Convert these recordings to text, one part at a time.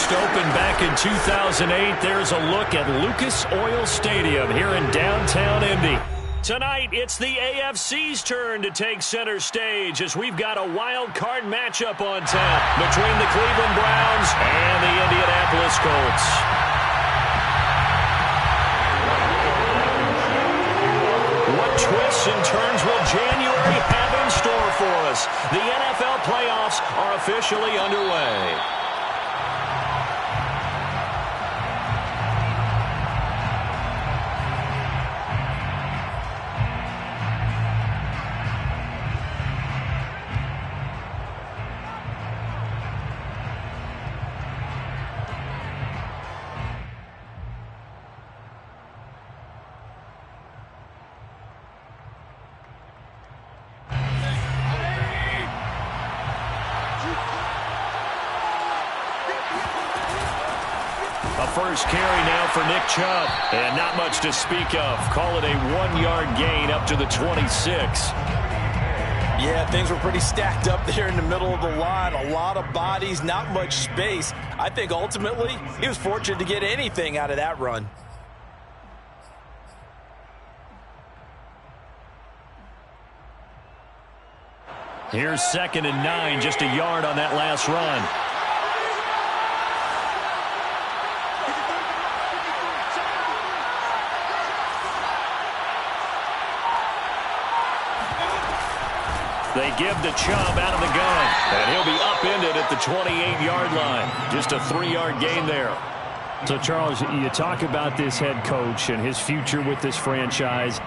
first opened back in 2008. There's a look at Lucas Oil Stadium here in downtown Indy. Tonight, it's the AFC's turn to take center stage as we've got a wild card matchup on tap between the Cleveland Browns and the Indianapolis Colts. What twists and turns will January have in store for us? The NFL playoffs are officially underway. A first carry now for Nick Chubb. And not much to speak of. Call it a 1-yard gain up to the 26. Yeah, things were pretty stacked up there in the middle of the line. A lot of bodies, not much space. I think ultimately he was fortunate to get anything out of that run. Here's 2nd and 9, just a yard on that last run. They give to Chubb out of the gun, and he'll be upended at the 28-yard line. Just a 3-yard gain there. So, Charles, you talk about this head coach and his future with this franchise.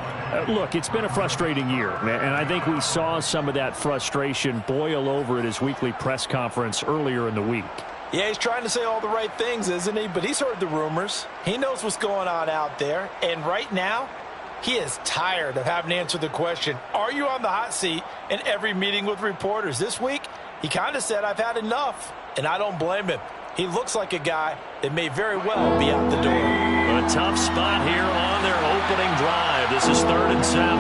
Look, it's been a frustrating year, and I think we saw some of that frustration boil over at his weekly press conference earlier in the week. Yeah, he's trying to say all the right things, isn't he? But he's heard the rumors. He knows what's going on out there. And right now, he is tired of having to answer the question, are you on the hot seat in every meeting with reporters? This week, he kind of said, I've had enough, and I don't blame him. He looks like a guy that may very well be out the door. A tough spot here on their opening drive. This is 3rd and 7.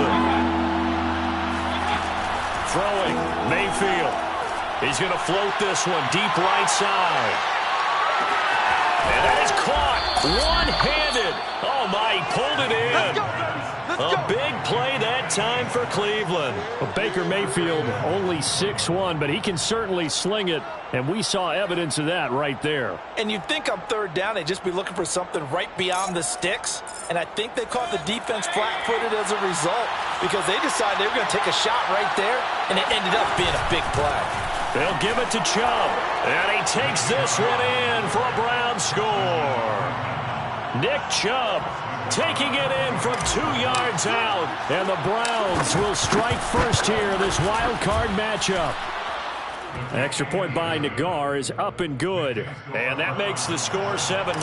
Throwing, Mayfield. He's going to float this one deep right side. And that is caught one-handed. Oh, my, he pulled it in. A big play that time for Cleveland. Well, Baker Mayfield only 6'1", but he can certainly sling it, and we saw evidence of that right there. And you'd think on 3rd down they'd just be looking for something right beyond the sticks, and I think they caught the defense flat-footed as a result because they decided they were going to take a shot right there, and it ended up being a big play. They'll give it to Chubb, and he takes this one in for a Brown score. Nick Chubb taking it in from 2 yards out, and the Browns will strike first here, this wild card matchup. Extra point by Nagar is up and good, and that makes the score 7-0.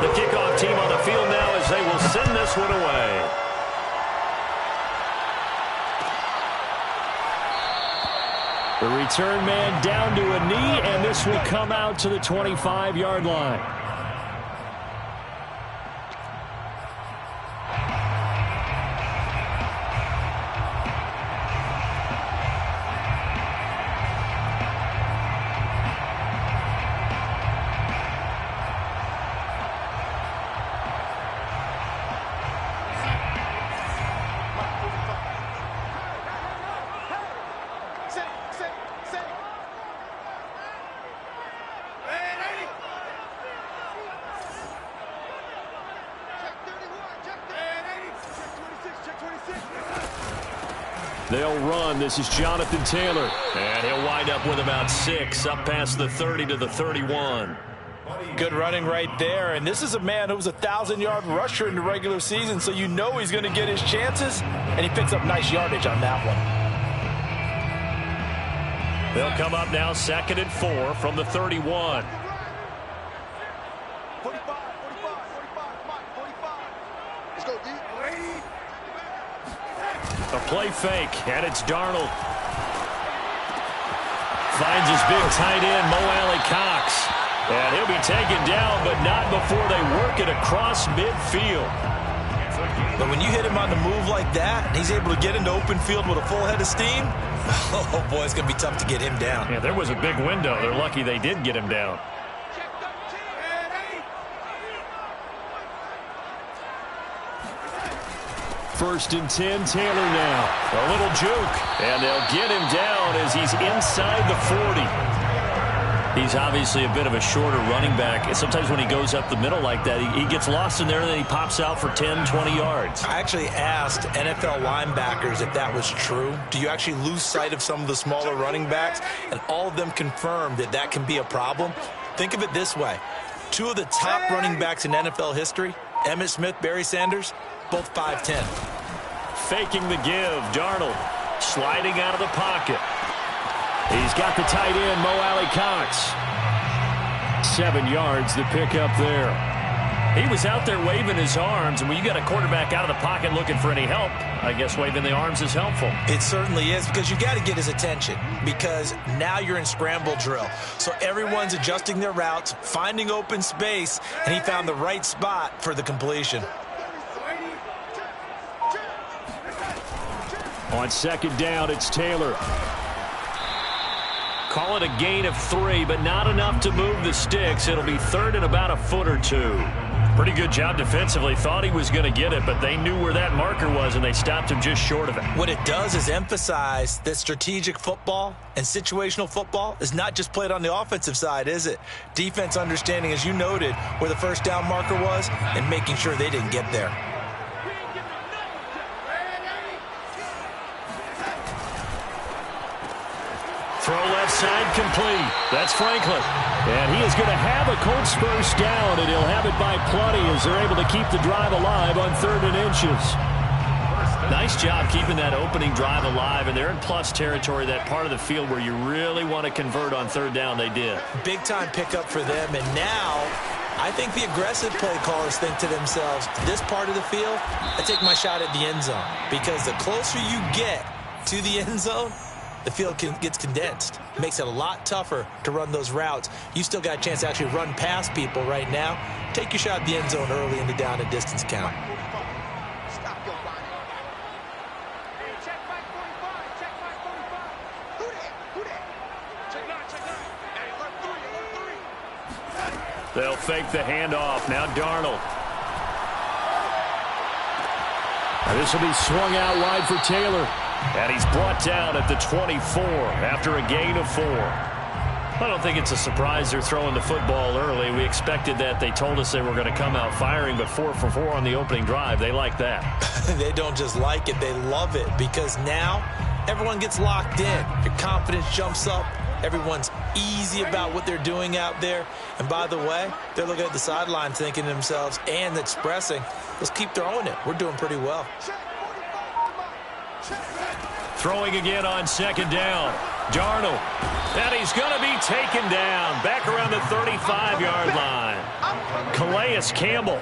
The kickoff team on the field now as they will send this one away. The return man down to a knee, and this will come out to the 25-yard line. They'll run. This is Jonathan Taylor. And he'll wind up with about 6, up past the 30 to the 31. Good running right there. And this is a man who was a 1,000-yard rusher in the regular season, so you know he's going to get his chances. And he picks up nice yardage on that one. They'll come up now 2nd and 4 from the 31. 45, 45, 45. Let's go, D. A play fake, and it's Darnold. Finds his big tight end, Mo Alley-Cox. And he'll be taken down, but not before they work it across midfield. But when you hit him on the move like that, and he's able to get into open field with a full head of steam, oh, boy, it's going to be tough to get him down. Yeah, there was a big window. They're lucky they did get him down. First and 10, Taylor now. A little juke, and they'll get him down as he's inside the 40. He's obviously a bit of a shorter running back. And sometimes when he goes up the middle like that, he gets lost in there, and then he pops out for 10, 20 yards. I actually asked NFL linebackers if that was true. Do you actually lose sight of some of the smaller running backs? And all of them confirmed that that can be a problem. Think of it this way. Two of the top running backs in NFL history, Emmitt Smith, Barry Sanders, both 5'10". Faking the give, Darnold sliding out of the pocket. He's got the tight end, Mo Alley-Cox. 7 yards, the pickup there. He was out there waving his arms, and when you got a quarterback out of the pocket looking for any help, I guess waving the arms is helpful. It certainly is, because you got to get his attention, because now you're in scramble drill. So everyone's adjusting their routes, finding open space, and he found the right spot for the completion. On second down, it's Taylor. Call it a gain of 3, but not enough to move the sticks. It'll be third and about a foot or two. Pretty good job defensively. Thought he was going to get it, but they knew where that marker was, and they stopped him just short of it. What it does is emphasize that strategic football and situational football is not just played on the offensive side, is it? Defense understanding, as you noted, where the first down marker was and making sure they didn't get there. Throw left side complete. That's Franklin. And he is going to have a Colts first down, and he'll have it by plenty as they're able to keep the drive alive on 3rd and inches. Nice job keeping that opening drive alive, and they're in plus territory, that part of the field where you really want to convert on 3rd down. They did. Big-time pickup for them, and now I think the aggressive play callers think to themselves, this part of the field, I take my shot at the end zone, because the closer you get to the end zone, the field gets condensed. Makes it a lot tougher to run those routes. You still got a chance to actually run past people right now. Take your shot at the end zone early in the down and distance count. They'll fake the handoff. Now Darnold. And this will be swung out wide for Taylor. And he's brought down at the 24 after a gain of 4. I don't think it's a surprise they're throwing the football early. We expected that. They told us they were going to come out firing, but 4 for 4 on the opening drive. They like that. They don't just like it, they love it, because now everyone gets locked in. Your confidence jumps up. Everyone's easy about what they're doing out there. And by the way, they're looking at the sideline thinking to themselves and expressing, let's keep throwing it. We're doing pretty well. Throwing again on 2nd down. Darnold. And he's going to be taken down back around the 35-yard line. Calais Campbell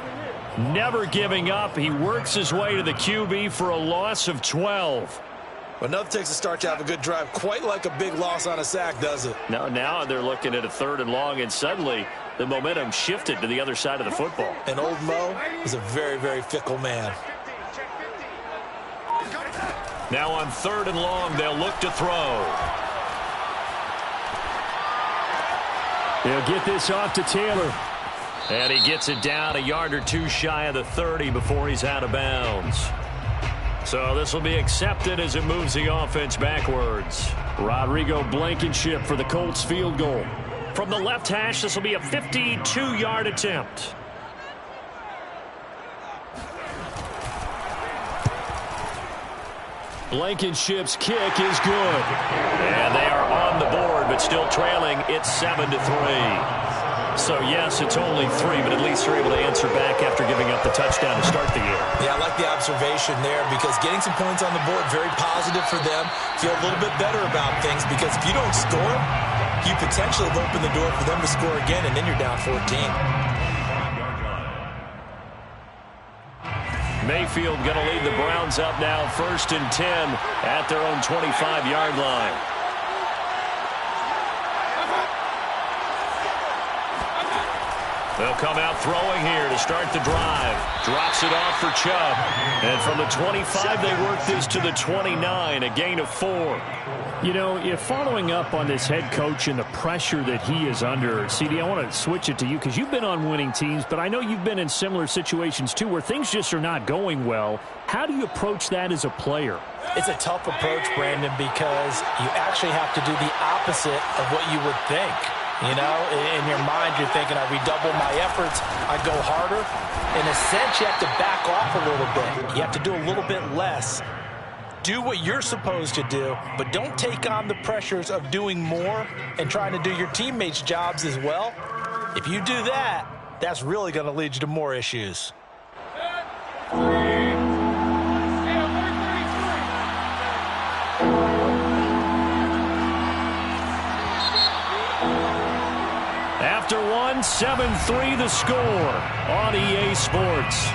never giving up. He works his way to the QB for a loss of 12. Well, nothing takes a start to have a good drive quite like a big loss on a sack, does it? Now they're looking at a 3rd and long, and suddenly the momentum shifted to the other side of the football. And old Mo is a very, very fickle man. Now on 3rd and long, they'll look to throw. They'll get this off to Taylor. And he gets it down a yard or two shy of the 30 before he's out of bounds. So this will be accepted as it moves the offense backwards. Rodrigo Blankenship for the Colts field goal. From the left hash, this will be a 52-yard attempt. Blankenship's kick is good. And they are on the board, but still trailing. It's 7-3. So, yes, it's only 3, but at least they're able to answer back after giving up the touchdown to start the year. Yeah, I like the observation there, because getting some points on the board, very positive for them. Feel a little bit better about things, because if you don't score, you potentially have opened the door for them to score again, and then you're down 14. Mayfield going to lead the Browns up now, 1st and 10 at their own 25-yard line. They'll come out throwing here to start the drive. Drops it off for Chubb. And from the 25, they work this to the 29, a gain of 4. You know, if following up on this head coach and the pressure that he is under, CD, I want to switch it to you because you've been on winning teams, but I know you've been in similar situations too where things just are not going well. How do you approach that as a player? It's a tough approach, Brandon, because you actually have to do the opposite of what you would think. You know, in your mind, you're thinking, I redouble my efforts, I go harder. In a sense, you have to back off a little bit. You have to do a little bit less. Do what you're supposed to do, but don't take on the pressures of doing more and trying to do your teammates' jobs as well. If you do that, that's really going to lead you to more issues. After one, 7-3 the score on EA Sports.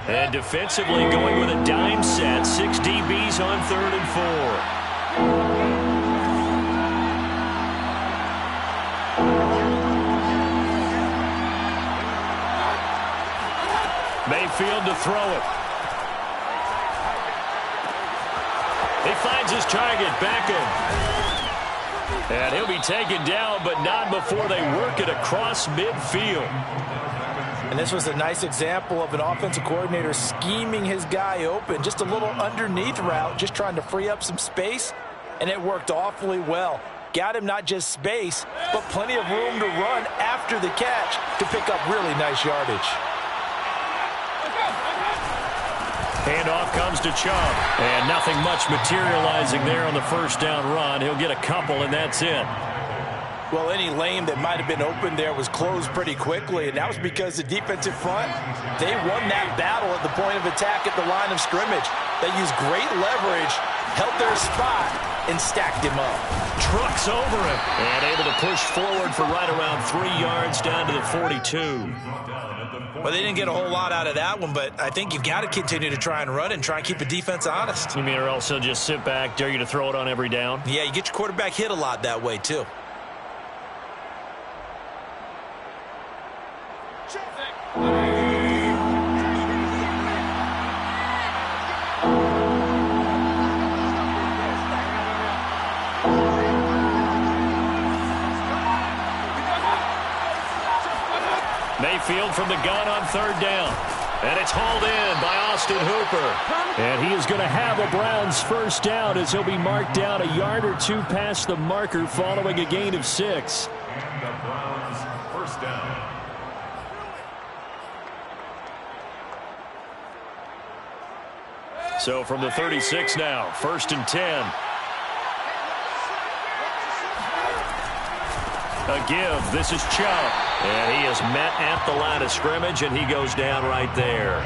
And defensively going with a dime set. 6 DBs on 3rd and 4. Mayfield to throw it. He finds his target, Beckham. And he'll be taken down, but not before they work it across midfield. And this was a nice example of an offensive coordinator scheming his guy open. Just a little underneath route, just trying to free up some space, and it worked awfully well. Got him not just space, but plenty of room to run after the catch to pick up really nice yardage. Handoff comes to Chubb, and nothing much materializing there on the first down run. He'll get a couple, and that's it. Well, any lane that might have been open there was closed pretty quickly, and that was because the defensive front, they won that battle at the point of attack at the line of scrimmage. They used great leverage, held their spot, and stacked him up. Trucks over him, and able to push forward for right around 3 yards down to the 42. Well, they didn't get a whole lot out of that one, but I think you've got to continue to try and run and try and keep the defense honest. You mean or else he'll just sit back, dare you to throw it on every down? Yeah, you get your quarterback hit a lot that way, too. Mayfield from the gun on 3rd down. And it's hauled in by Austin Hooper. And he is going to have a Browns first down as he'll be marked down a yard or two past the marker following a gain of 6. The Browns first down. So from the 36 now, 1st and 10. A give. This is Chubb. And he is met at the line of scrimmage, and he goes down right there.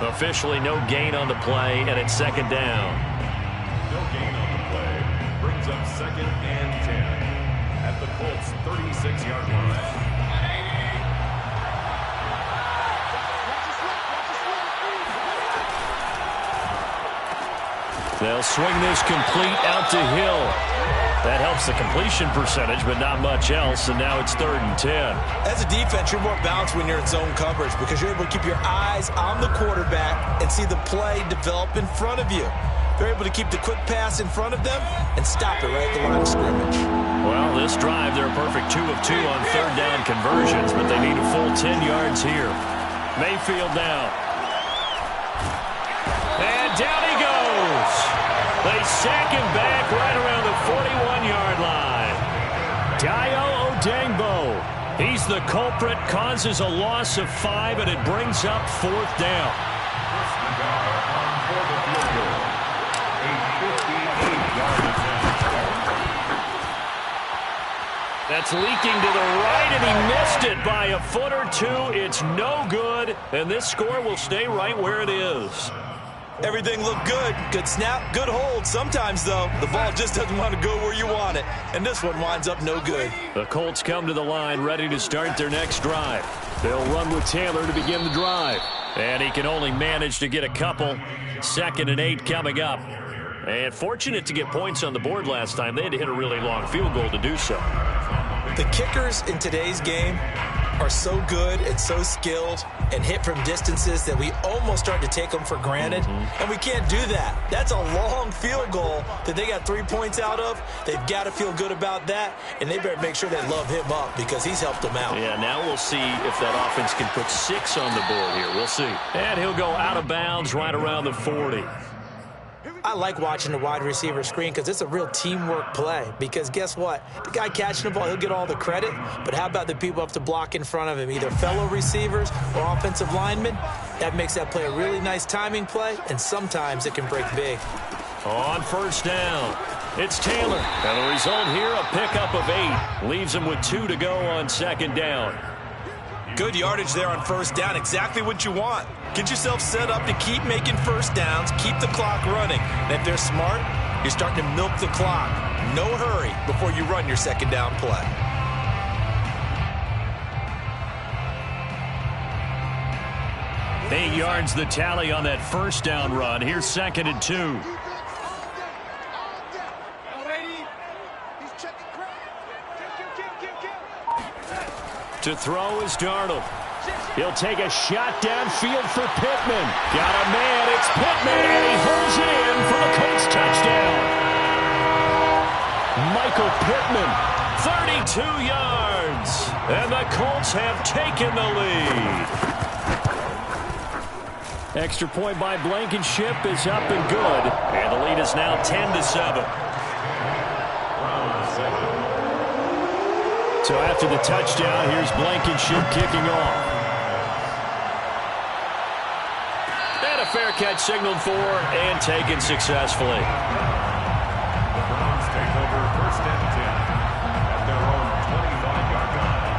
Officially no gain on the play, and it's 2nd down. No gain on the play. Brings up 2nd and 10 at the Colts' 36-yard line. They'll swing this complete out to Hill. That helps the completion percentage, but not much else, and now it's 3rd and 10. As a defense, you're more balanced when you're in zone coverage because you're able to keep your eyes on the quarterback and see the play develop in front of you. They're able to keep the quick pass in front of them and stop it right at the line of scrimmage. Well, this drive, they're a perfect 2 of 2 on 3rd down conversions, but they need a full 10 yards here. Mayfield down. And down he goes. They sack him back right around the 41-yard line. Dayo Odengbo. He's the culprit, causes a loss of 5, and it brings up 4th down. That's leaking to the right, and he missed it by a foot or two. It's no good, and this score will stay right where it is. Everything looked good. Good snap, good hold. Sometimes, though, the ball just doesn't want to go where you want it, and this one winds up no good. The Colts come to the line ready to start their next drive. They'll run with Taylor to begin the drive. And he can only manage to get a couple. 2nd and 8 coming up. And fortunate to get points on the board last time. They had to hit a really long field goal to do so. The kickers in today's game are so good and so skilled and hit from distances that we almost start to take them for granted. And we can't do that. That's a long field goal that they got 3 points out of. They've got to feel good about that, and they better make sure they love him up because he's helped them out. Yeah, now we'll see if that offense can put 6 on the board here. We'll see. And he'll go out of bounds right around the 40. I like watching the wide receiver screen because it's a real teamwork play. Because guess what? The guy catching the ball, he'll get all the credit. But how about the people up to block in front of him, either fellow receivers or offensive linemen? That makes that play a really nice timing play, and sometimes it can break big. On 1st down, it's Taylor. And the result here, a pickup of 8. Leaves him with 2 to go on 2nd down. Good yardage there on 1st down. Exactly what you want. Get yourself set up to keep making 1st downs, keep the clock running. And if they're smart, you're starting to milk the clock. No hurry before you run your 2nd down play. Eight yards the tally on that 1st down run. Here's 2nd and 2. To throw is Darnold. He'll take a shot downfield for Pittman. Got a man, it's Pittman, and he holds it in for the Colts touchdown. Michael Pittman, 32 yards. And the Colts have taken the lead. Extra point by Blankenship is up and good. And the lead is now 10-7. So after the touchdown, here's Blankenship kicking off. And a fair catch signaled for and taken successfully. The Browns take over 1st and 10 at their own 25-yard line.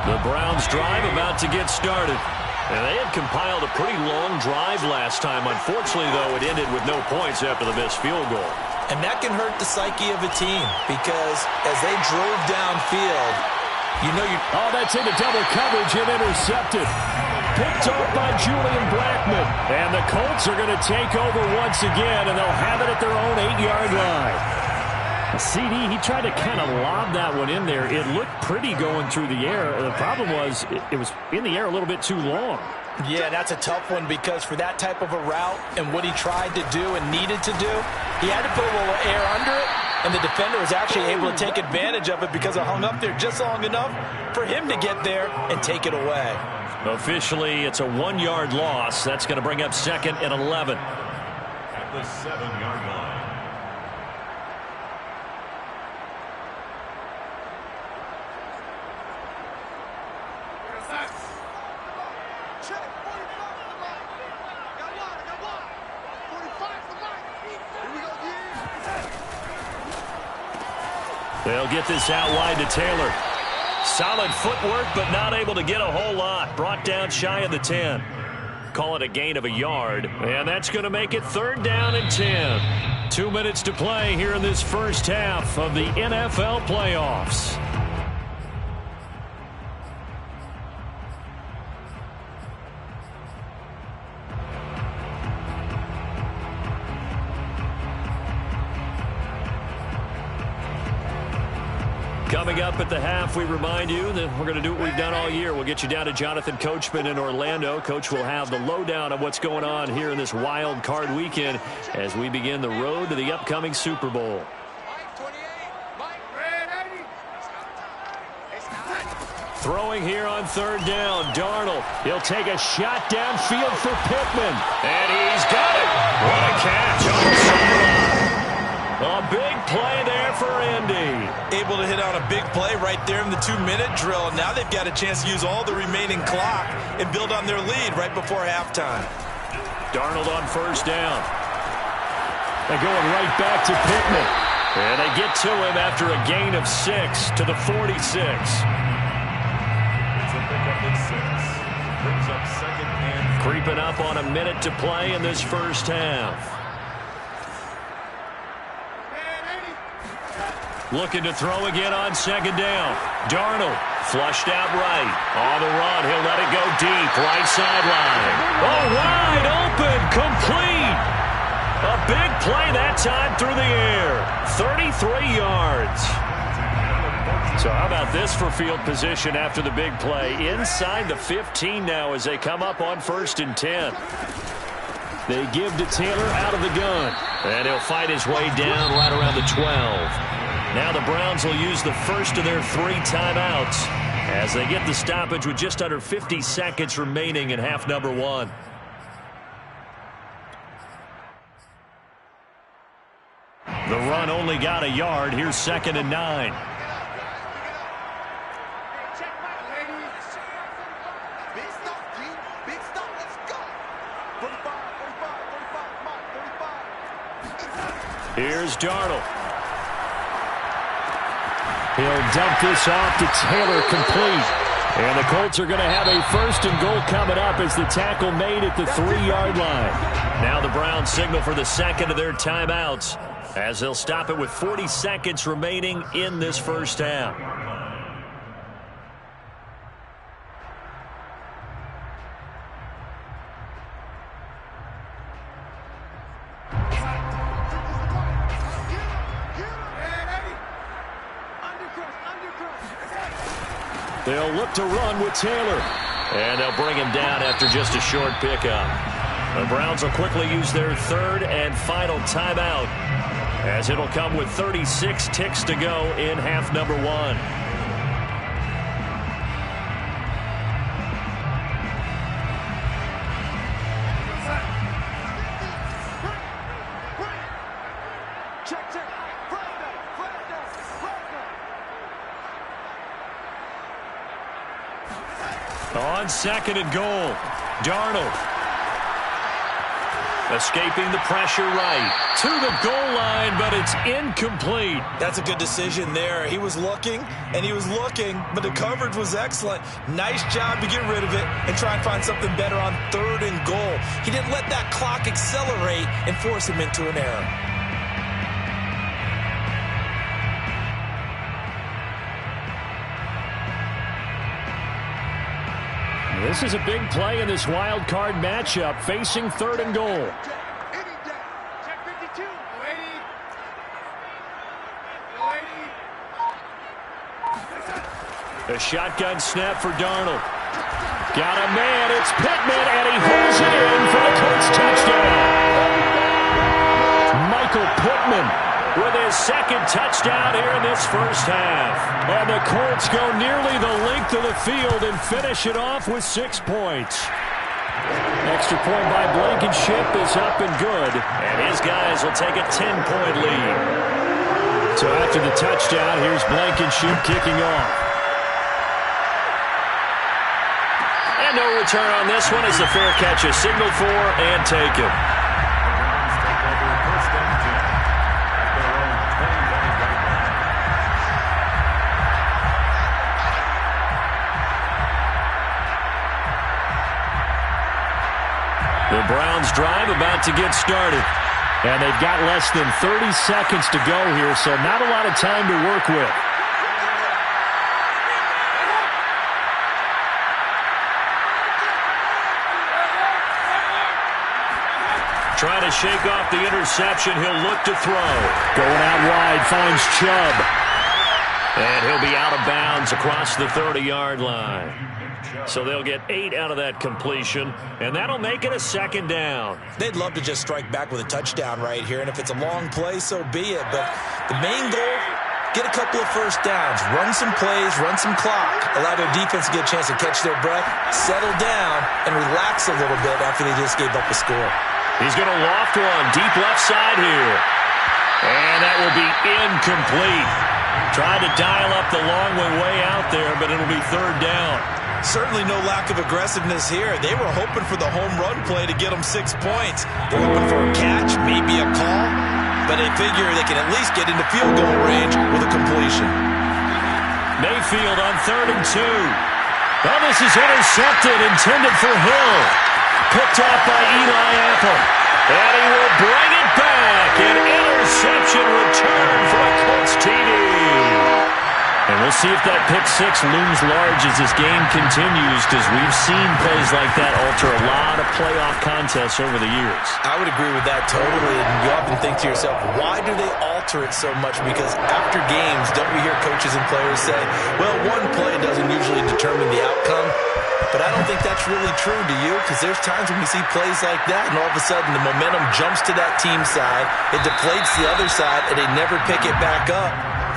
The Browns drive about to get started. And they had compiled a pretty long drive last time. Unfortunately, though, it ended with no points after the missed field goal. And that can hurt the psyche of a team because as they drove downfield, you know Oh, that's into double coverage and intercepted. Picked off by Julian Blackmon. And the Colts are going to take over once again, and they'll have it at their own 8-yard line. CD, he tried to kind of lob that one in there. It looked pretty going through the air. The problem was it was in the air a little bit too long. Yeah, that's a tough one because for that type of a route and what he tried to do and needed to do, he had to put a little air under it, and the defender was actually able to take advantage of it because it hung up there just long enough for him to get there and take it away. Officially, it's a 1-yard loss. That's going to bring up 2nd and 11. At the 7-yard line. They'll get this out wide to Taylor. Solid footwork, but not able to get a whole lot. Brought down shy of the 10. Call it a gain of a yard. And that's going to make it 3rd down and 10. 2 minutes to play here in this first half of the NFL playoffs. Coming up at the half, we remind you that we're going to do what we've done all year. We'll get you down to Jonathan Coachman in Orlando. Coach will have the lowdown of what's going on here in this wild card weekend as we begin the road to the upcoming Super Bowl. Throwing here on 3rd down, Darnold. He'll take a shot downfield for Pittman. And he's got it. What a catch on the sideline. A big play there for Indy. Able to hit on a big play right there in the 2-minute drill. And now they've got a chance to use all the remaining clock and build on their lead right before halftime. Darnold on 1st down. They're going right back to Pittman. And they get to him after a gain of 6 to the 46. It's a pickup of 6. Brings up second and Creeping up on a minute to play in this first half. Looking to throw again on second down. Darnold flushed out right. On the run, he'll let it go deep. Right sideline. Oh, wide open. Complete. A big play that time through the air. 33 yards. So how about this for field position after the big play? Inside the 15 now as they come up on 1st and 10. They give to Taylor out of the gun. And he'll fight his way down right around the 12. Now the Browns will use the first of their 3 timeouts as they get the stoppage with just under 50 seconds remaining in half number 1. The run only got a yard. Here's 2nd and 9. Big stop, G. Big stop. Let's go. 45, 45, 45, 45. Here's Darnold. He'll dump this off to Taylor, complete. And the Colts are going to have a 1st and goal coming up as the tackle made at the 3-yard line. Now the Browns signal for the second of their timeouts as they'll stop it with 40 seconds remaining in this first half. They'll look to run with Taylor. And they'll bring him down after just a short pickup. The Browns will quickly use their 3rd and final timeout as it'll come with 36 ticks to go in half number 1. On 2nd and goal, Darnold escaping the pressure right to the goal line, but it's incomplete. That's a good decision there. He was looking, and he was looking, but the coverage was excellent. Nice job to get rid of it and try and find something better on 3rd and goal. He didn't let that clock accelerate and force him into an error. This is a big play in this wild card matchup, facing 3rd and goal. Check 52. A shotgun snap for Darnold. Got a man, it's Pittman, and he holds it in for the Colts touchdown. Michael Pittman with his 2nd touchdown here in this first half. And the Colts go nearly the length of the field and finish it off with 6 points. Extra point by Blankenship is up and good. And his guys will take a 10-point lead. So after the touchdown, here's Blankenship kicking off. And no return on this one as the fair catch is signaled for and taken. The Browns drive about to get started. And they've got less than 30 seconds to go here, so not a lot of time to work with. Trying to shake off the interception. He'll look to throw. Going out wide, finds Chubb. And he'll be out of bounds across the 30-yard line. So they'll get 8 out of that completion, and that'll make it a 2nd down. They'd love to just strike back with a touchdown right here, and if it's a long play, so be it. But the main goal, get a couple of first downs, run some plays, run some clock, allow their defense to get a chance to catch their breath, settle down, and relax a little bit after they just gave up a score. He's going to loft one deep left side here. And that will be incomplete. Tried to dial up the long one way out there, but it'll be 3rd down. Certainly no lack of aggressiveness here. They were hoping for the home run play to get them 6 points. They're hoping for a catch, maybe a call. but they figure they can at least get into field goal range with a completion. Mayfield on 3rd and 2. Well, this is intercepted, intended for Hill. Picked off by Eli Apple. And he will bring it back. An interception return for a Colts TD. And we'll see if that pick six looms large as this game continues, because we've seen plays like that alter a lot of playoff contests over the years. I would agree with that totally. And you often think to yourself, why do they alter it so much? Because after games, don't we hear coaches and players say, well, one play doesn't usually determine the outcome. But I don't think that's really true, do you? Because there's times when we see plays like that, and all of a sudden the momentum jumps to that team side, it deflates the other side, and they never pick it back up.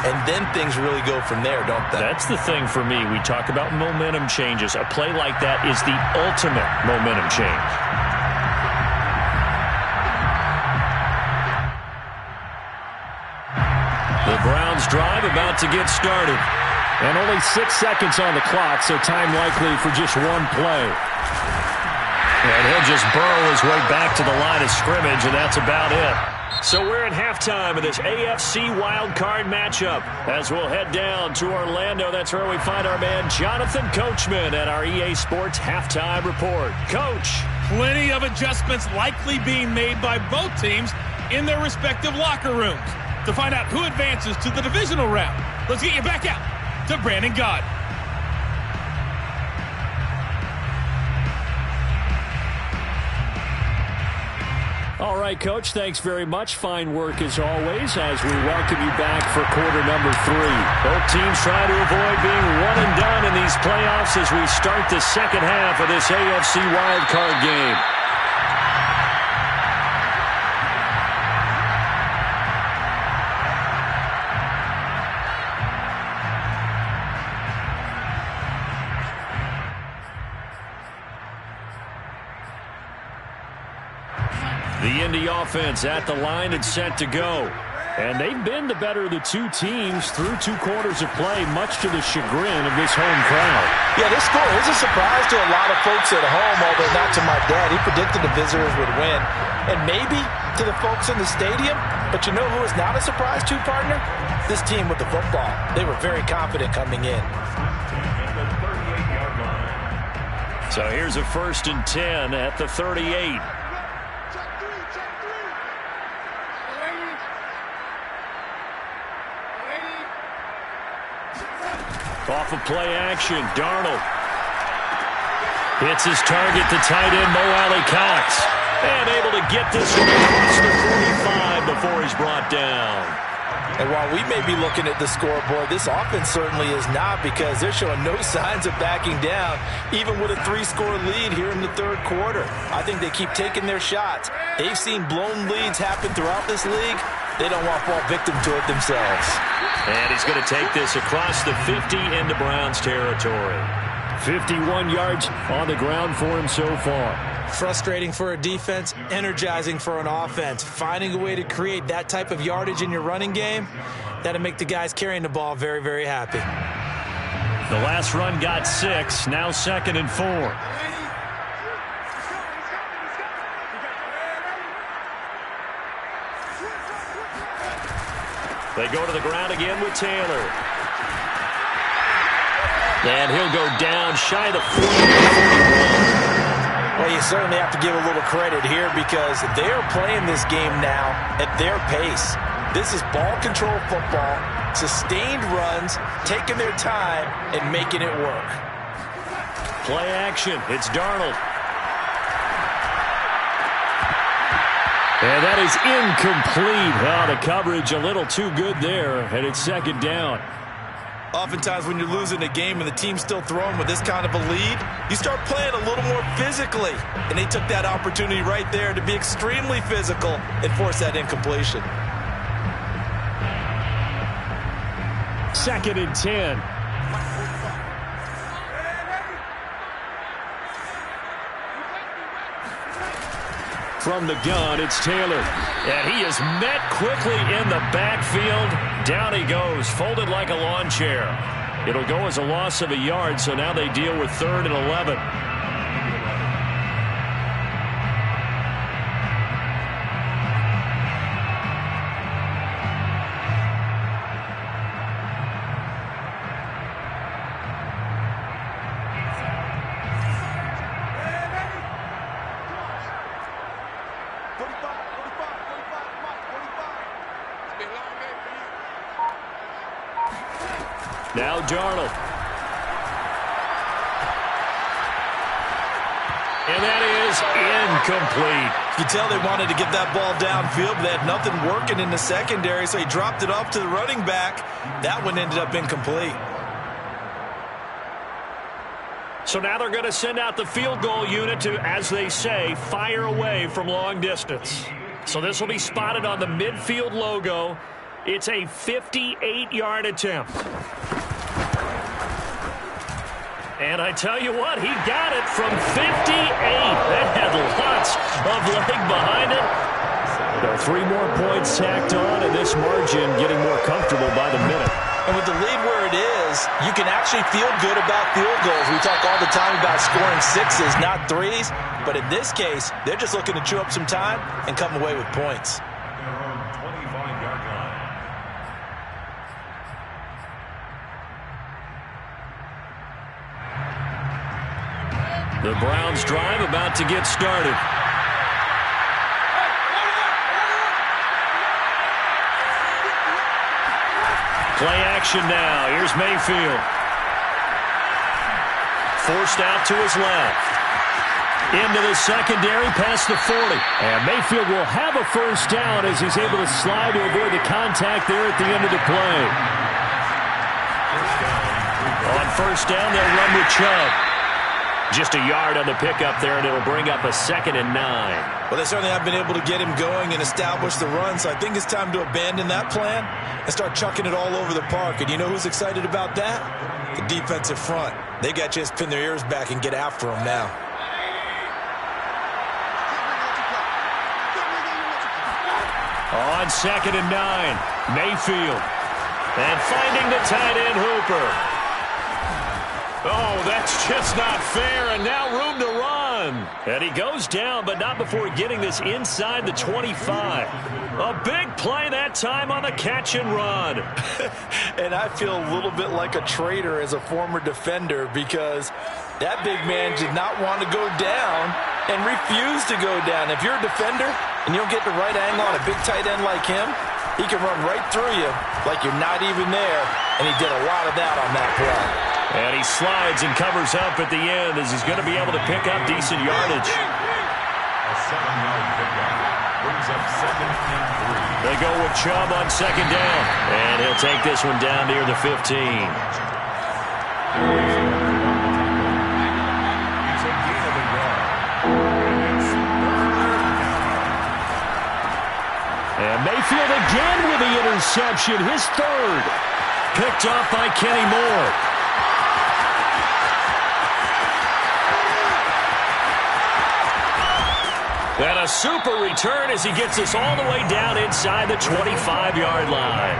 And then things really go from there, don't they? That's the thing for me. We talk about momentum changes. A play like that is the ultimate momentum change. The Browns drive about to get started. And only 6 seconds on the clock, so time likely for just one play. And he'll just burrow his way back to the line of scrimmage, and that's about it. So we're at halftime of this AFC wildcard matchup. As we'll head down to Orlando, that's where we find our man Jonathan Coachman at our EA Sports Halftime Report. Coach. Plenty of adjustments likely being made by both teams in their respective locker rooms. To find out who advances to the divisional round, let's get you back out to Brandon Gott. All right, Coach, thanks very much. Fine work as always as we welcome you back for quarter number 3. Both teams try to avoid being one and done in these playoffs as we start the second half of this AFC wildcard game. The Indy offense at the line and set to go. And they've been the better of the two teams through 2 quarters of play, much to the chagrin of this home crowd. Yeah, this score is a surprise to a lot of folks at home, although not to my dad. He predicted the visitors would win. And maybe to the folks in the stadium. But you know who is not a surprise to, partner? This team with the football. They were very confident coming in. So here's a 1st and 10 at the 38. Off of play action, Darnold hits his target, the tight end, Mo Alley-Cox. And able to get this one across the 45 before he's brought down. And while we may be looking at the scoreboard, this offense certainly is not, because they're showing no signs of backing down, even with a 3-score lead here in the 3rd quarter. I think they keep taking their shots. They've seen blown leads happen throughout this league. They don't want to fall victim to it themselves. And he's going to take this across the 50 into Browns territory. 51 yards on the ground for him so far. Frustrating for a defense, energizing for an offense. Finding a way to create that type of yardage in your running game, that'll make the guys carrying the ball very, very happy. The last run got 6, now 2nd and 4. They go to the ground again with Taylor. And he'll go down shy of the 40. Well, you certainly have to give a little credit here, because they're playing this game now at their pace. This is ball control football, sustained runs, taking their time and making it work. Play action. It's Darnold. And that is incomplete. Oh, the coverage a little too good there, and it's 2nd down. Oftentimes when you're losing a game and the team's still throwing with this kind of a lead, you start playing a little more physically. And they took that opportunity right there to be extremely physical and force that incompletion. 2nd and 10. From the gun, it's Taylor. And he is met quickly in the backfield. Down he goes, folded like a lawn chair. It'll go as a loss of a yard, so now they deal with 3rd and 11. Now Darnold. And that is incomplete. You can tell they wanted to get that ball downfield, but they had nothing working in the secondary, so he dropped it off to the running back. That one ended up incomplete. So now they're going to send out the field goal unit to, as they say, fire away from long distance. So this will be spotted on the midfield logo. It's a 58-yard attempt. And I tell you what, he got it from 58. That had lots of leg behind it. There are 3 more points tacked on, and this margin getting more comfortable by the minute. And with the lead where it is, you can actually feel good about field goals. We talk all the time about scoring 6s, not 3s. But in this case, they're just looking to chew up some time and come away with points. The Browns drive about to get started. Play action now. Here's Mayfield. Forced out to his left. Into the secondary past the 40. And Mayfield will have a first down as he's able to slide to avoid the contact there at the end of the play. On first down, they'll run with Chubb. Just a yard on the pickup there, and it'll bring up a 2nd and 9. Well, they certainly have been able to get him going and establish the run, so I think it's time to abandon that plan and start chucking it all over the park. And you know who's excited about that? The defensive front. They got to just pin their ears back and get after him now. On 2nd and 9, Mayfield. And finding the tight end Hooper. Oh, that's just not fair, and now room to run. And he goes down, but not before getting this inside the 25. A big play that time on the catch and run. And I feel a little bit like a traitor as a former defender because that big man did not want to go down and refused to go down. If you're a defender and you don't get the right angle on a big tight end like him, he can run right through you like you're not even there, and he did a lot of that on that play. And he slides and covers up at the end as he's going to be able to pick up decent yardage. A 7-yard pickup brings up 2nd and 3. They go with Chubb on 2nd down, and he'll take this one down near the 15. He's a gain of a yard. It's 3rd down. And Mayfield again with the interception, his 3rd. Picked off by Kenny Moore. And a super return as he gets us all the way down inside the 25-yard line.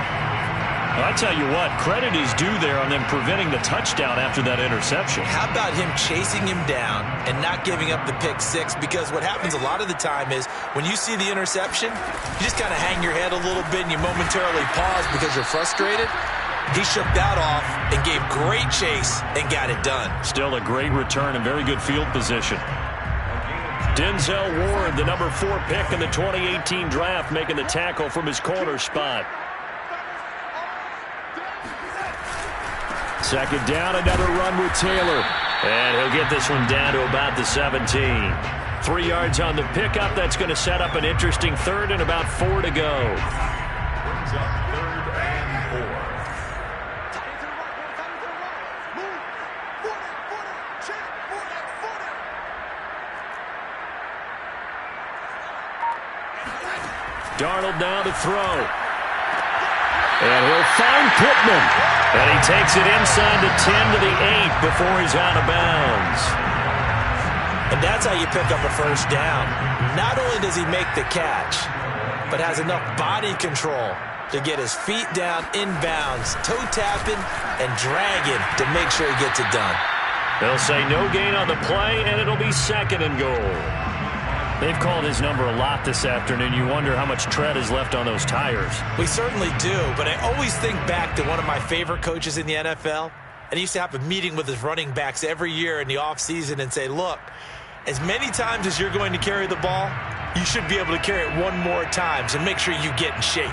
I tell you what, credit is due there on them preventing the touchdown after that interception. How about him chasing him down and not giving up the pick 6? Because what happens a lot of the time is when you see the interception, you just kind of hang your head a little bit and you momentarily pause because you're frustrated. He shook that off and gave great chase and got it done. Still a great return and very good field position. Denzel Ward, the number 4 pick in the 2018 draft, making the tackle from his corner spot. 2nd down, another run with Taylor. And he'll get this one down to about the 17. 3 yards on the pickup. That's going to set up an interesting 3rd and about 4 to go. Brings up 3rd and 4. Darnold now to throw. And he'll find Pittman. And he takes it inside the 10 to the 8 before he's out of bounds. And that's how you pick up a first down. Not only does he make the catch, but has enough body control to get his feet down inbounds, toe tapping and dragging to make sure he gets it done. They'll say no gain on the play, and it'll be 2nd and goal. They've called his number a lot this afternoon. You wonder how much tread is left on those tires. We certainly do, but I always think back to one of my favorite coaches in the NFL. And he used to have a meeting with his running backs every year in the offseason and say, look, as many times as you're going to carry the ball, you should be able to carry it 1 more time, so make sure you get in shape.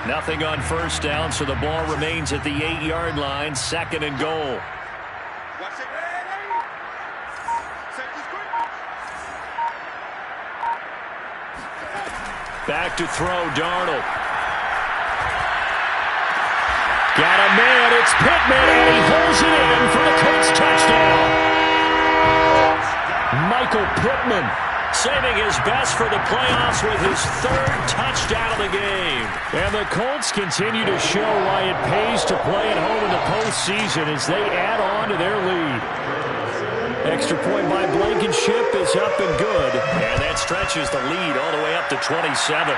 Nothing on first down, so the ball remains at the 8-yard line, 2nd and goal. Watch it. Safety's quick. Back to throw, Darnold. Got a man, it's Pittman, and he holds it in for the Colts touchdown. Michael Pittman saving his best for the playoffs with his 3rd touchdown of the game. And the Colts continue to show why it pays to play at home in the postseason as they add on to their lead. Extra point by Blankenship is up and good. And that stretches the lead all the way up to 27.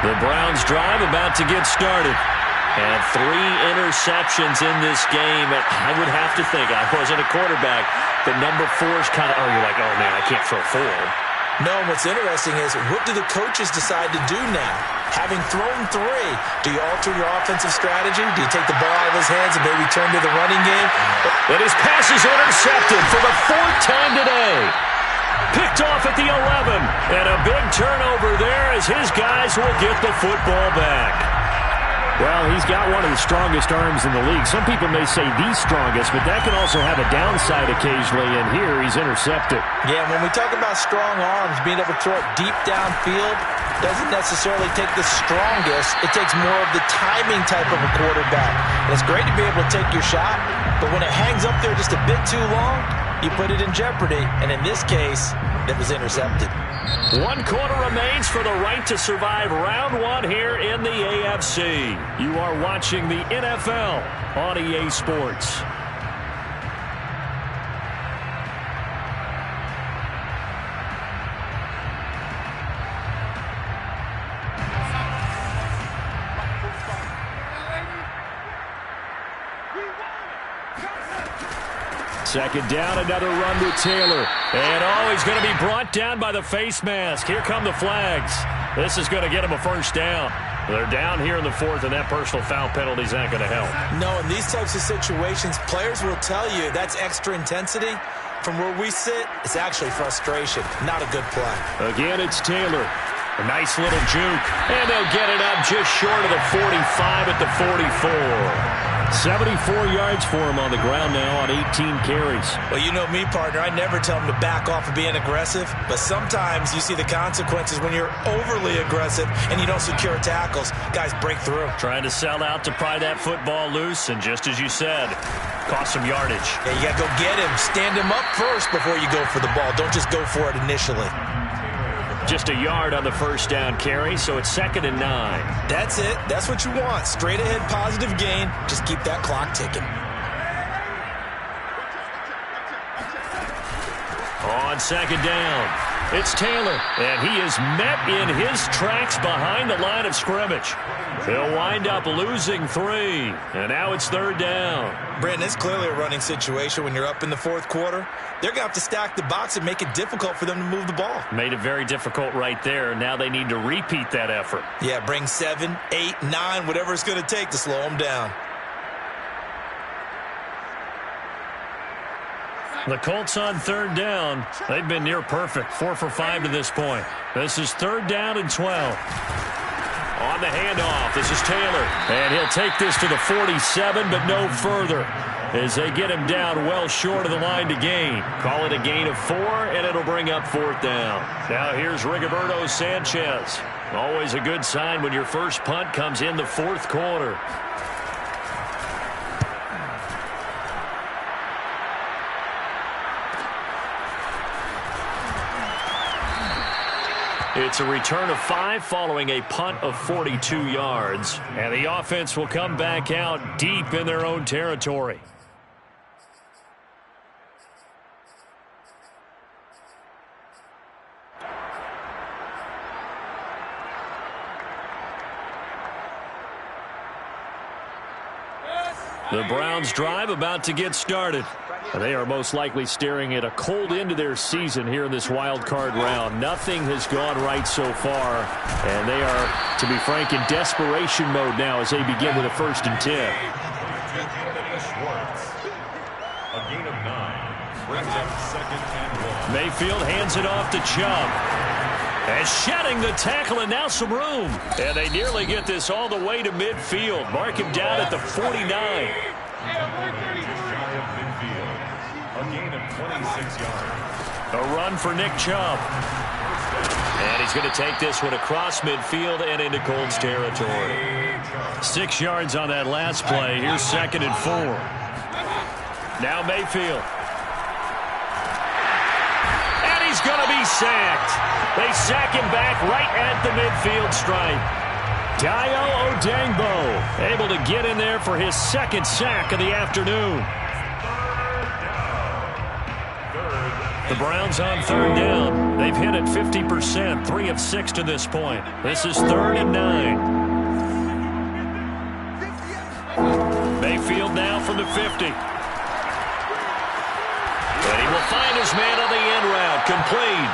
The Browns drive about to get started. And 3 interceptions in this game. I would have to think, I wasn't a quarterback, but number 4's kind of, you're like, oh, man, I can't throw 4. No, and what's interesting is, what do the coaches decide to do now? Having thrown 3, do you alter your offensive strategy? Do you take the ball out of his hands and maybe turn to the running game? And his pass is intercepted for the 4th time today. Picked off at the 11, and a big turnover there as his guys will get the football back. Well, he's got one of the strongest arms in the league. Some people may say the strongest, but that can also have a downside occasionally, and here he's intercepted. Yeah, when we talk about strong arms, being able to throw it deep downfield doesn't necessarily take the strongest. It takes more of the timing type of a quarterback. And it's great to be able to take your shot, but when it hangs up there just a bit too long, you put it in jeopardy, and in this case, it was intercepted. 1 quarter remains for the right to survive round 1 here in the AFC. You are watching the NFL on EA Sports. Second down, another run with Taylor. And, he's going to be brought down by the face mask. Here come the flags. This is going to get him a first down. They're down here in the 4th, and that personal foul penalty is not going to help. No, in these types of situations, players will tell you that's extra intensity. From where we sit, it's actually frustration. Not a good play. Again, it's Taylor. A nice little juke. And they'll get it up just short of the 45 at the 44. 74 yards for him on the ground now on 18 carries. Well, you know me, partner. I never tell him to back off of being aggressive, but sometimes you see the consequences when you're overly aggressive and you don't secure tackles. Guys break through. Trying to sell out to pry that football loose, and just as you said, cost some yardage. Yeah, you got to go get him. Stand him up first before you go for the ball. Don't just go for it initially. Just a yard on the first down carry, so it's 2nd and 9. That's it. That's what you want. Straight ahead positive gain. Just keep that clock ticking. On 2nd down, it's Taylor, and he is met in his tracks behind the line of scrimmage. He'll wind up losing 3, and now it's 3rd down. Brandon, it's clearly a running situation when you're up in the 4th quarter. They're going to have to stack the box and make it difficult for them to move the ball. Made it very difficult right there. Now they need to repeat that effort. Yeah, bring 7, 8, 9, whatever it's going to take to slow them down. The Colts on 3rd down. They've been near perfect, 4 for 5 to this point. This is 3rd down and 12. On the handoff, this is Taylor. And he'll take this to the 47, but no further, as they get him down well short of the line to gain. Call it a gain of 4, and it'll bring up 4th down. Now here's Rigoberto Sanchez. Always a good sign when your first punt comes in the 4th quarter. It's a return of 5 following a punt of 42 yards. And the offense will come back out deep in their own territory. The Browns drive about to get started. They are most likely staring at a cold end to their season here in this wild card round. Nothing has gone right so far, and they are, to be frank, in desperation mode now as they begin with a 1st and 10. A gain of 9 brings up 2nd and 1. Mayfield hands it off to Chubb. And shedding the tackle, and now some room. And they nearly get this all the way to midfield. Mark him down at the 49. A gain of 26 yards. A run for Nick Chubb. And he's going to take this one across midfield and into Colts territory. 6 yards on that last play. Here's 2nd and 4. Now Mayfield. And he's going to be sacked. They sack him back right at the midfield stripe. Dayo Odangbo able to get in there for his 2nd sack of the afternoon. The Browns on 3rd down. They've hit it 50%, 3 of 6 to this point. This is 3rd and 9. Mayfield now from the 50. And he will find his man on the end route, complete.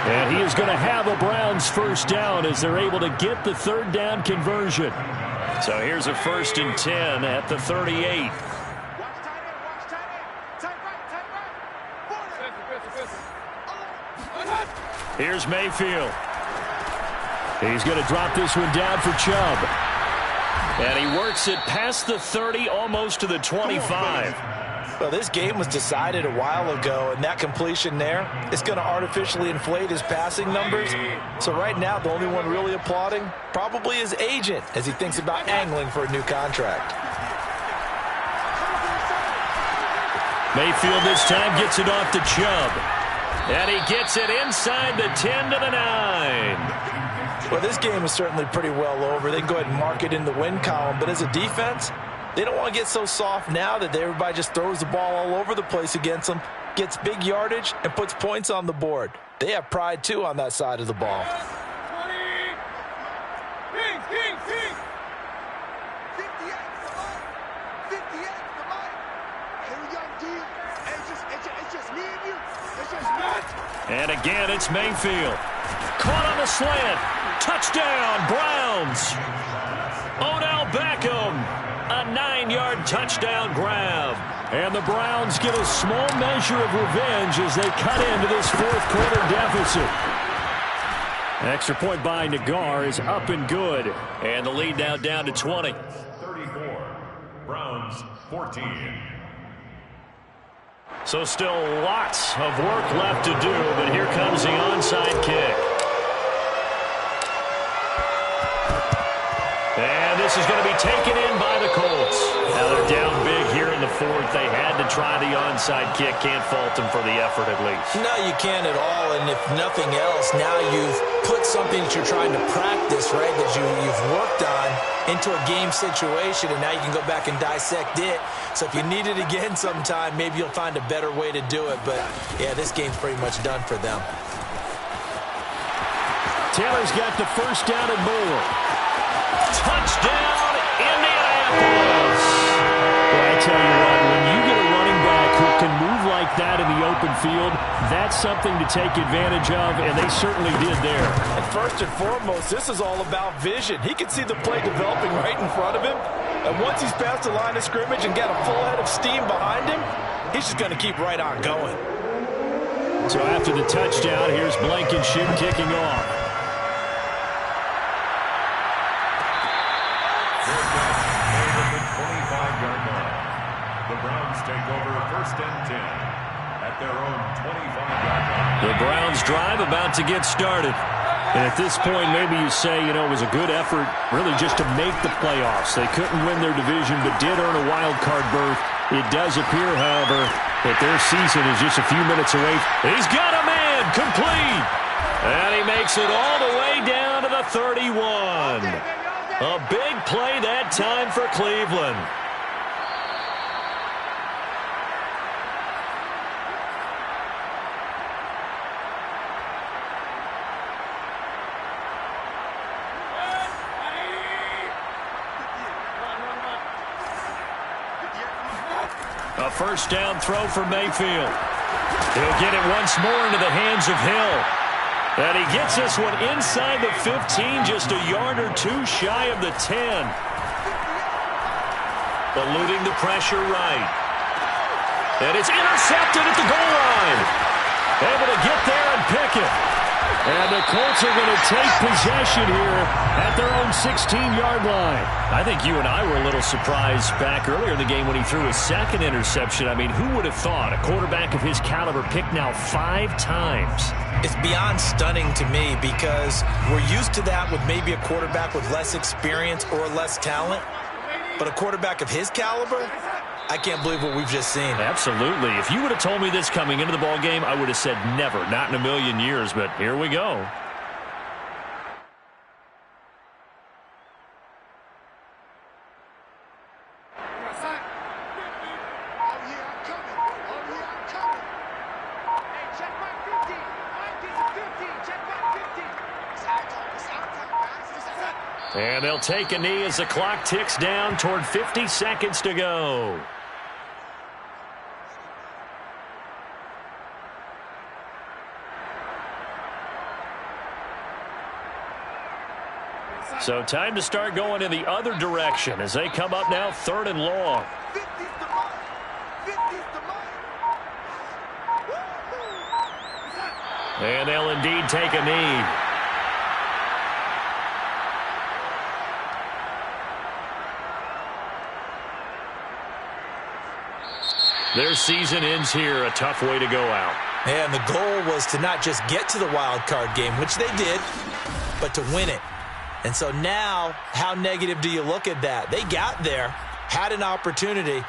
And he is going to have a Browns 1st down as they're able to get the 3rd down conversion. So here's a 1st and 10 at the 38. Here's Mayfield. He's going to drop this one down for Chubb. And he works it past the 30, almost to the 25. Well, this game was decided a while ago, and that completion there is going to artificially inflate his passing numbers. So right now, the only one really applauding probably his agent as he thinks about angling for a new contract. Mayfield this time gets it off to Chubb. And he gets it inside the 10 to the 9. Well, this game is certainly pretty well over. They can go ahead and mark it in the win column. But as a defense, they don't want to get so soft now that everybody just throws the ball all over the place against them, gets big yardage, and puts points on the board. They have pride, too, on that side of the ball. And again, it's Mayfield. Caught on the slant. Touchdown, Browns. Odell Beckham. A 9-yard touchdown grab. And the Browns get a small measure of revenge as they cut into this 4th quarter deficit. An extra point by Nagar is up and good. And the lead now down to 20. 34. Browns 14. So still lots of work left to do, but here comes the onside kick. And this is going to be taken in by the Colts. Now they're down big here in the 4th. They had to try the onside kick. Can't fault them for the effort at least. No, you can't at all. And if nothing else, now you've put something that you're trying to practice, right, that you've worked on into a game situation, and now you can go back and dissect it. So if you need it again sometime, maybe you'll find a better way to do it. But, yeah, this game's pretty much done for them. Taylor's got the 1st down and more. Touchdown, Indianapolis! Well, I tell you what, when you get a running back who can move like that in the open field, that's something to take advantage of, and they certainly did there. And first and foremost, this is all about vision. He can see the play developing right in front of him, and once he's past the line of scrimmage and got a full head of steam behind him, he's just going to keep right on going. So after the touchdown, here's Blankenship kicking off. Take over 1st and 10 at their own 25-yard line. The Browns drive about to get started. And at this point, maybe you say, you know, it was a good effort really just to make the playoffs. They couldn't win their division but did earn a wild card berth. It does appear, however, that their season is just a few minutes away. He's got a man, complete. And he makes it all the way down to the 31. A big play that time for Cleveland. A first down throw for Mayfield. He'll get it once more into the hands of Hill. And he gets this one inside the 15, just a yard or two shy of the 10. Eluding the pressure right. And it's intercepted at the goal line. Able to get there and pick it. And the Colts are going to take possession here at their own 16-yard line. I think you and I were a little surprised back earlier in the game when he threw his second interception. I mean, who would have thought a quarterback of his caliber picked now 5 times? It's beyond stunning to me because we're used to that with maybe a quarterback with less experience or less talent. But a quarterback of his caliber, I can't believe what we've just seen. Absolutely. If you would have told me this coming into the ball game, I would have said never, not in a million years, but here we go. And they'll take a knee as the clock ticks down toward 50 seconds to go. So time to start going in the other direction as they come up now 3rd and long. 50's the mark. 50's the mark. And they'll indeed take a knee. Their season ends here. A tough way to go out. And the goal was to not just get to the wild card game, which they did, but to win it. And so now, how negative do you look at that? They got there, had an opportunity,